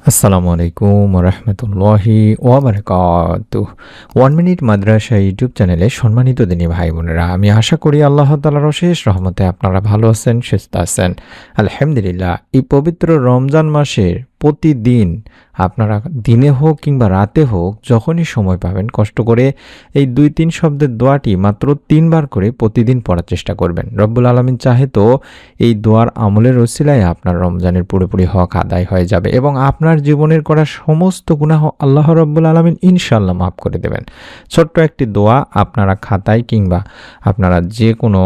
আসসালামু আলাইকুম রহমতুল্লাহি ওয়াবারাকাতুহু। 1 মিনিট মাদ্রাসা ইউটিউব চ্যানেলে সম্মানিত দিনী ভাই বোনেরা, আমি আশা করি আল্লাহ তাআলার অশেষ রহমতে আপনারা ভালো আছেন, সুস্থ আছেন। আলহামদুলিল্লাহ। এই পবিত্র রমজান মাসের প্রতিদিন আপনারা দিনে হোক কিংবা রাতে হোক যখনই সময় পাবেন কষ্ট করে এই 2-3 শব্দের দোয়াটি মাত্র 3 বার করে প্রতিদিন পড়ার চেষ্টা করবেন। রব্বুল আলামিন চাহে তো এই দোয়ার আমলের ওসিলায় আপনার রমজানের পুরোপুরি হক আদায় হয়ে যাবে এবং আপনার জীবনের করা সমস্ত গুনাহ আল্লাহ রব্বুল আলামিন ইনশাআল্লাহ মাফ করে দেবেন। ছোট্ট একটি দোয়া আপনারা খাতায় কিংবা আপনারা যে কোনো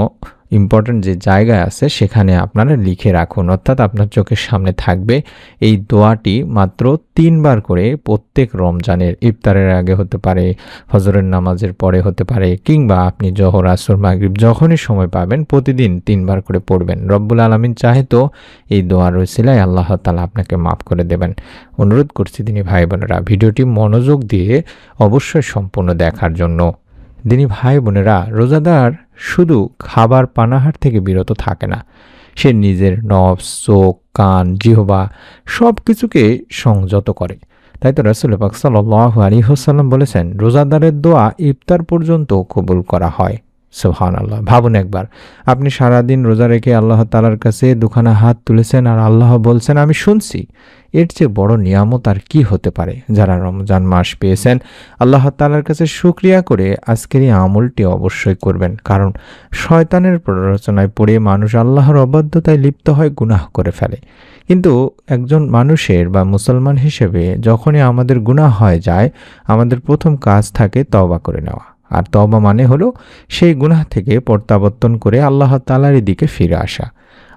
ইম্পর্ট্যান্ট যে জায়গায় আছে সেখানে আপনারা লিখে রাখুন, অর্থাৎ আপনার চোখের সামনে থাকবে। এই দোয়াটি মাত্র 3 বার করে প্রত্যেক রমজানের ইফতারের আগে হতে পারে, ফজরের নামাজের পরে হতে পারে, কিংবা আপনি জোহর, আসর, মাগরিব যখনই সময় পাবেন প্রতিদিন 3 বার করে পড়বেন। রব্বুল আলামিন চাহে তো এই দোয়ার ওসিলায় আল্লাহ তাআলা আপনাকে মাফ করে দেবেন। অনুরোধ করছি দিনী ভাই বোনেরা, ভিডিওটি মনোযোগ দিয়ে অবশ্যই সম্পূর্ণ দেখার জন্য। দিনী ভাই বোনেরা, রোজাদার শুধু খাবার পানাহার থেকে বিরত থাকে না, সে নিজের নফস, চোখ, কান, জিহ্বা সব কিছুকে সংযত করে। তাই তো রাসূল পাক সাল্লাল্লাহু আলাইহি ওয়াসাল্লাম বলেছেন, রোজাদারের দোয়া ইফতার পর্যন্ত কবুল করা হয়। সুবহানাল্লাহ। ভাবুন একবার, আপনি সারাদিন রোজা রেখে আল্লাহ তাআলার কাছে দুখানা হাত তুলেছেন আর আল্লাহ বলছেন আমি শুনছি। এর চেয়ে বড় নিয়ামত আর কি হতে পারে? যারা রমজান মাস পেয়েছেন আল্লাহ তাআলার কাছে শুকরিয়া করে আজকের এই আমলটি অবশ্যই করবেন, কারণ শয়তানের প্ররোচনায় পড়ে মানুষ আল্লাহর অবাধ্যতায় লিপ্ত হয়, গুনাহ করে ফেলে। কিন্তু একজন মানুষের বা মুসলমান হিসেবে যখনই আমাদের গুনাহ হয়ে যায়, আমাদের প্রথম কাজ থাকে তওবা করে নেওয়া। আর তওবা মানে হলো সেই গুনাহ থেকে প্রত্যাবর্তন করে আল্লাহ তাআলার দিকে ফিরে আসা।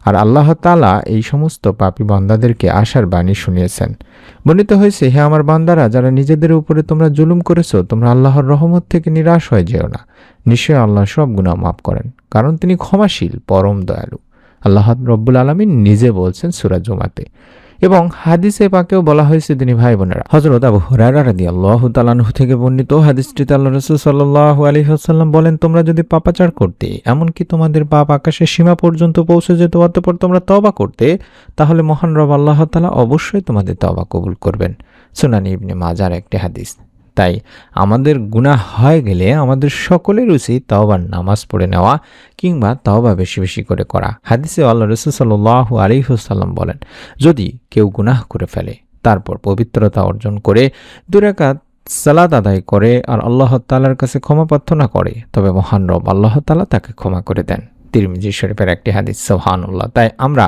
আর আল্লাহ তাআলা এই সমস্ত পাপী বান্দাদেরকে আশার বাণী শুনিয়েছেন। বর্ণিত হয়েছে, হে আমার বান্দারা, যারা নিজেদের উপরে তোমরা জুলুম করেছো, তোমরা আল্লাহর রহমত থেকে নিরাশ হয়ে যেও না। নিশ্চয়ই আল্লাহ সব গুনাহ মাফ করেন, কারণ তিনি ক্ষমাশীল, পরম দয়ালু। আল্লাহ রব্বুল আলামিন নিজে বলছেন সূরা জুমাতে। এবং হাদিসে পাকেও বলা হয়েছে দিনী ভাই বোনেরা, হযরত আবু হুরায়রা রাদিয়াল্লাহু তাআলা আনহু থেকে বর্ণিত হাদিসটিতে আল্লাহ রাসূল সাল্লাল্লাহু আলাইহি ওয়াসাল্লাম বলেন, তোমরা যদি পাপাচার করতে, এমনকি তোমাদের পাপ আকাশের সীমা পর্যন্ত পৌঁছে যেত, অতঃপর তোমরা তওবা করতে, তাহলে মহান রব আল্লাহ তাআলা অবশ্যই তোমাদের তওবা কবুল করবেন। সুনান ইবনে মাজার একটি হাদিস। তাই আমাদের গুনাহ হয়ে গেলে আমাদের সকলের উচিত তওবার নামাজ পড়ে নেওয়া কিংবা তওবা বেশি বেশি করে করা। হাদিসে আল্লাহ রাসূল সাল্লাল্লাহু আলাইহি ওয়াসাল্লাম বলেন, যদি কেউ গুনাহ করে ফেলে, তারপর পবিত্রতা অর্জন করে 2 রাকাত সালাত আদায় করে আর আল্লাহ তাআলার কাছে ক্ষমা প্রার্থনা করে, তবে মহান রব আল্লাহ তাআলা তাকে ক্ষমা করে দেন। তিরমিজি শরীফের একটি হাদিস। সুবহানাল্লাহ। তাই আমরা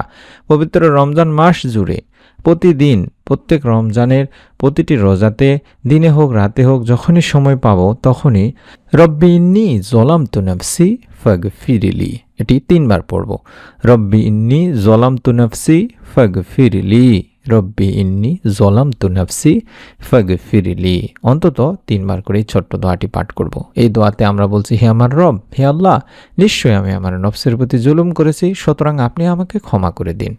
পবিত্র রমজান মাস জুড়ে প্রতিদিন প্রত্যেক রমজানের প্রতিটি রোজাতে দিনে হোক রাতে হোক যখনই সময় পাবো তখনই রব্বি ইন্নী যালামতু নাফসি ফাগফিরলি, এটি 3 বার পড়ব। রব্বি ইন্নী যালামতু নাফসি ফাগফিরলি, রব্বি ইন্নী যালামতু নাফসি ফাগফিরলি। অন্তত 3 বার করে এই ছোট্ট দোয়াটি পাঠ করব। এই দোয়াতে আমরা বলছি, হে আমার রব, হে আল্লাহ, নিশ্চয়ই আমি আমার নফসের প্রতি জুলুম করেছি, সুতরাং আপনি আমাকে ক্ষমা করে দিন।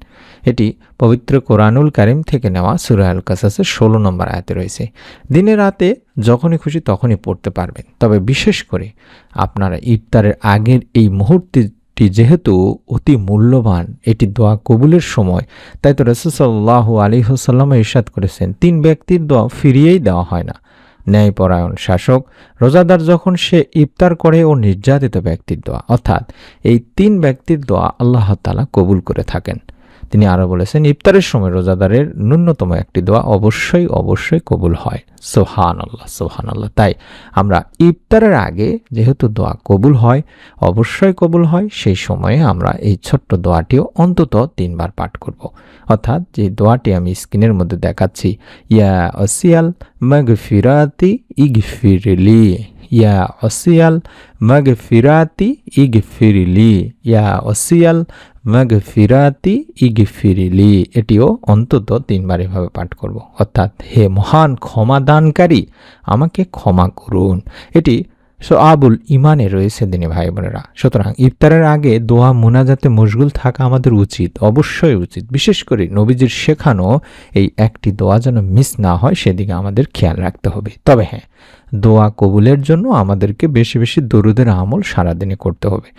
এটি পবিত্র কোরআনুল কারীম থেকে নেওয়া সূরা আল কাসাসের 16 নম্বর আয়াতে রয়েছে। দিনে রাতে যখনই খুশি তখনই পড়তে পারবেন, তবে বিশেষ করে আপনারা ইফতারের আগের এই মুহূর্তটি যেহেতু অতি মূল্যবান, এটি দোয়া কবুলের সময়, তাই তো রাসূল সাল্লাল্লাহু আলাইহি ওয়াসাল্লাম ইরশাদ করেছেন, 3 ব্যক্তির দোয়া ফিরিয়েই দেওয়া হয় না। ন্যায়পরায়ণ শাসক, রোজাদার যখন সে ইফতার করে ও নির্যাতিত ব্যক্তির দোয়া, অর্থাৎ এই 3 ব্যক্তির দোয়া আল্লাহ তাআলা কবুল করে থাকেন। তিনি আরো বলেছেন, ইফতারের সময় রোজাদারের ন্যূনতম একটি দোয়া অবশ্যই অবশ্যই কবুল হয়। সুবহানাল্লাহ, সুবহানাল্লাহ। তাই আমরা ইফতারের আগে যেহেতু দোয়া কবুল হয়, অবশ্যই কবুল হয়, সেই সময়ে আমরা এই ছোট্ট দোয়াটিও অন্তত 3 বার পাঠ করব। অর্থাৎ যে দোয়াটি আমি স্ক্রিনের মধ্যে দেখাচ্ছি, ইয়া ওয়াসিয়াল মাগফিরাতি ইগফিরলি, ইয়া ওয়াসিয়াল মাগফিরাতি ইগফিরলি, ইয়া ওয়াসিয়াল মাগফিরাতি ইগফিরলি, এটিও অন্তত 3 বার এভাবে পাঠ করব। অর্থাৎ হে মহান ক্ষমা দানকারী, আমাকে ক্ষমা করুন। এটি আবুল ইমানে রয়েছে দিনী ভাই বোনেরা। সুতরাং ইফতারের আগে দোয়া মোনাজাতে মশগুল থাকা আমাদের উচিত, অবশ্যই উচিত। বিশেষ করে নবীজির শেখানো এই একটি দোয়া যেন মিস না হয়, সেদিকে আমাদের খেয়াল রাখতে হবে। তবে হ্যাঁ, দোয়া কবুলের জন্য আমাদেরকে বেশি বেশি দরুদের আমল সারাদিনে করতে হবে,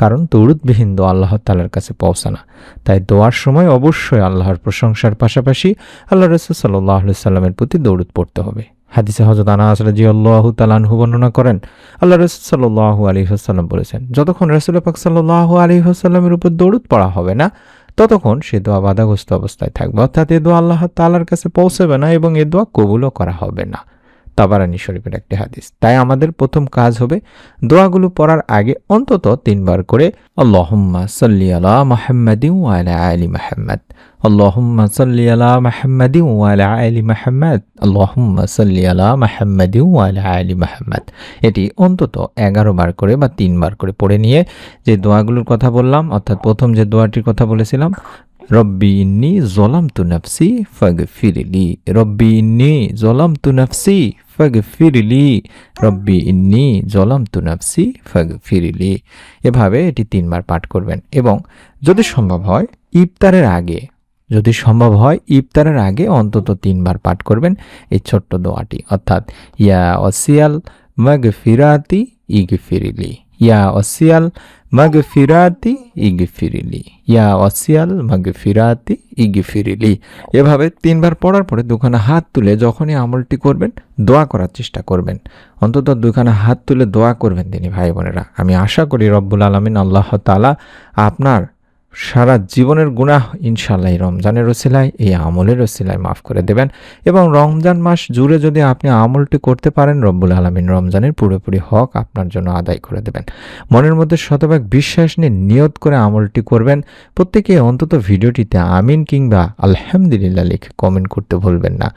কারণ দরুদবিহীন দোয়া আল্লাহ তাআলার কাছে পৌঁছে না। তাই দোয়ার সময় অবশ্যই আল্লাহর প্রশংসার পাশাপাশি আল্লাহ রাসূল সাল্লাল্লাহু আলাইহি সাল্লামের প্রতি দরুদ পড়তে হবে। হাদিসে হযরত আনাস রাদিয়াল্লাহু তাআলা আনহু বর্ণনা করেন, আল্লাহ রাসূল সাল্লাল্লাহু আলাইহি ওয়াসাল্লাম বলেছেন, যতক্ষণ রাসূল পাক সাল্লাল্লাহু আলাইহি ওয়াসাল্লামের উপর দরুদ পড়া হবে না, ততক্ষণ সে দোয়া বাধাগ্রস্ত অবস্থায় থাকবে, অর্থাৎ এ দোয়া আল্লাহ তাআলার কাছে পৌঁছবে না এবং এ দোয়া কবুলও করা হবে না। তাবারানী শরীফের একটি হাদিস। তাই আমাদের প্রথম কাজ হবে দোয়াগুলো পড়ার আগে অন্তত 3 বার করে আল্লাহুম্মা সাল্লি আলা মুহাম্মাদিন ওয়া আলা আলি মুহাম্মাদ, আল্লাহুম্মা সাল্লি আলা মুহাম্মাদিন ওয়া আলা আলি মুহাম্মাদ, আল্লাহুম্মা সাল্লি আলা মুহাম্মাদিন ওয়া আলা আলি মুহাম্মাদ। এটি অন্তত 11 বার করে বা 3 বার করে পড়ে নিয়ে যে দোয়াগুলোর কথা বললাম, অর্থাৎ প্রথম যে দোয়াটির কথা বলেছিলাম, রব্বি ইন্নী যলামতু নাফসি ফাগফিরলি, রব্বি ইন্নী যলামতু নাফসি ফাগফিরলি, রব্বি ইন্নী যলামতু নাফসি ফাগফিরলি। এভাবে এটি 3 বার পাঠ করবেন এবং যদি সম্ভব হয় ইফতারের আগে অন্তত 3 বার পাঠ করবেন এই ছোট্ট দোয়াটি, অর্থাৎ ইয়া ওয়াসিয়াল মাগফিরাতি ইগফিরলি, ইয়া ওয়াসিয়াল মাগফিরাতি ইগফিরলি, ইয়া ওয়াসিয়াল মাগফিরাতি ইগফিরলি। এভাবে 3 বার পড়ার পরে দুখানা হাত তুলে যখনই আমলটি করবেন দোয়া করার চেষ্টা করবেন, অন্তত দুখানা হাত তুলে দোয়া করবেন তিনি ভাই বোনেরা। আমি আশা করি রব্বুল আলামিন আল্লাহ তাআলা আপনার সারা জীবনের গুনাহ ইনশাআল্লাহ এই রমজানের ওসিলায়, এই আমলের ওসিলায় মাফ করে দেবেন এবং রমজান মাস জুড়ে যদি আপনি আমলটি করতে পারেন, রব্বুল আলামিন রমজানের পুরোপুরি হক আপনার জন্য আদায় করে দেবেন। মনের মধ্যে শতভাগ বিশ্বাস নিয়ে নিয়ত করে আমলটি করবেন। প্রত্যেকে অন্তত ভিডিওটিতে আমিন কিংবা আলহামদুলিল্লাহ লিখে কমেন্ট করতে ভুলবেন না।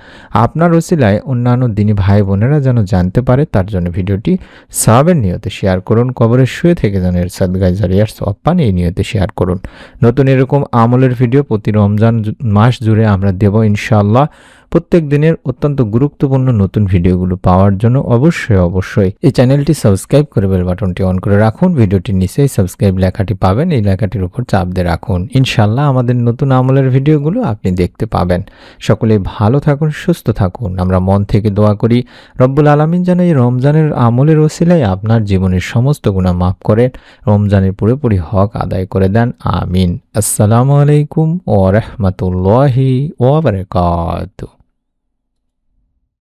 আপনার ওসিলায় অন্যান্য দিনী ভাই বোনেরা যেন জানতে পারে, তার জন্য ভিডিওটি সওয়াবের নিয়তে শেয়ার করুন। কবরে শুয়ে থেকে যেন এর সাদগায়ে জারিয়ার সওয়াব পান, এই নিয়তে শেয়ার করুন। নতুন এরকম আমলের ভিডিও প্রতি রমজান মাস জুড়ে আমরা দেব ইনশাআল্লাহ। প্রত্যেক দিনের অত্যন্ত গুরুত্বপূর্ণ নতুন ভিডিওগুলো পাওয়ার জন্য অবশ্যই এই চ্যানেলটি সাবস্ক্রাইব করে বেল বাটনটি অন করে রাখুন। ভিডিওটির নিচেই সাবস্ক্রাইব লেখাটি পাবেন, এই লেখাটির উপর চাপ দিয়ে রাখুন। ইনশাআল্লাহ আমাদের নতুন আমলের ভিডিওগুলো আপনি দেখতে পাবেন। সকলে ভালো থাকুন, সুস্থ থাকুন। আমরা মন থেকে দোয়া করি রব্বুল আলামিন যেন এই রমজানের আমলের ওসিলায় আপনার জীবনের সমস্ত গুনাহ মাফ করেন, রমজানের পুরোপুরি হক আদায় করে দেন। আমিন। আসসালামু আলাইকুম ওয়া রাহমাতুল্লাহি ওয়া বারাকাতুহু।